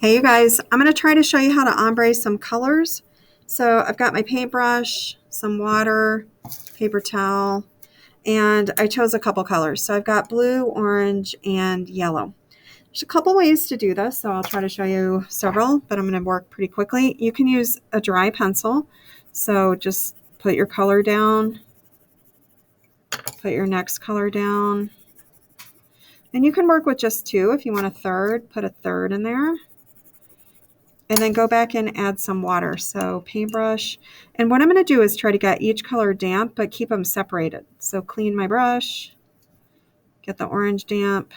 Hey you guys, I'm going to try to show you how to ombre some colors. So I've got my paintbrush, some water, paper towel, and I chose a couple colors. So I've got blue, orange, and yellow. There's a couple ways to do this, so I'll try to show you several, but I'm going to work pretty quickly. You can use a dry pencil. So just put your color down, put your next color down, and you can work with just two. If you want a third, put a third in there. And then go back and add some water. So paintbrush. And what I'm going to do is try to get each color damp, but keep them separated. So clean my brush, get the orange damp,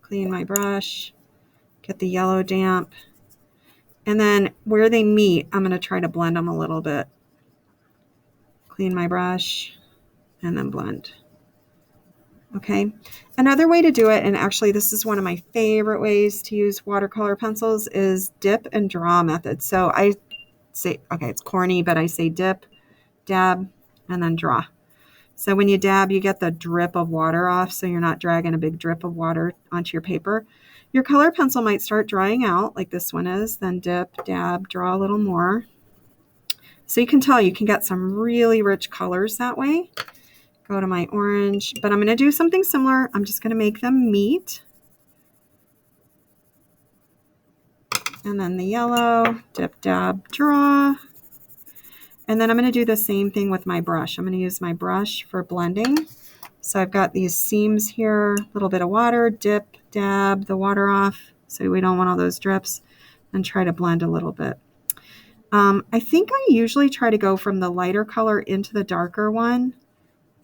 clean my brush, get the yellow damp. And then where they meet, I'm going to try to blend them a little bit. Clean my brush and then blend. Okay. Another way to do it, and actually this is one of my favorite ways to use watercolor pencils, is dip and draw method. So I say, okay, it's corny, but I say dip, dab, and then draw. So when you dab, you get the drip of water off, so you're not dragging a big drip of water onto your paper. Your color pencil might start drying out like this one is, then dip, dab, draw a little more. So you can tell you can get some really rich colors that way. Go to my orange, but I'm going to do something similar. I'm just going to make them meet. And then the yellow, dip, dab, draw. And then I'm going to do the same thing with my brush. I'm going to use my brush for blending. So I've got these seams here, a little bit of water, dip, dab the water off. So we don't want all those drips, and try to blend a little bit. I think I usually try to go from the lighter color into the darker one,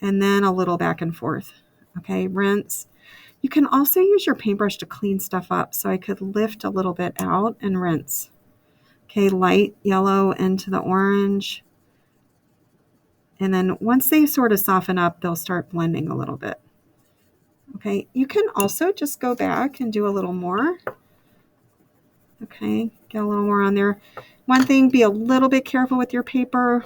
and then a little back and forth. Okay, rinse. You can also use your paintbrush to clean stuff up. So I could lift a little bit out and rinse. Okay, light yellow into the orange. And then once they sort of soften up, they'll start blending a little bit. Okay, you can also just go back and do a little more. Okay, get a little more on there. One thing, be a little bit careful with your paper.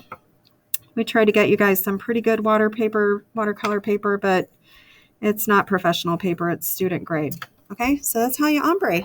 We try to get you guys some pretty good watercolor paper, but it's not professional paper, it's student grade. Okay, so that's how you ombre.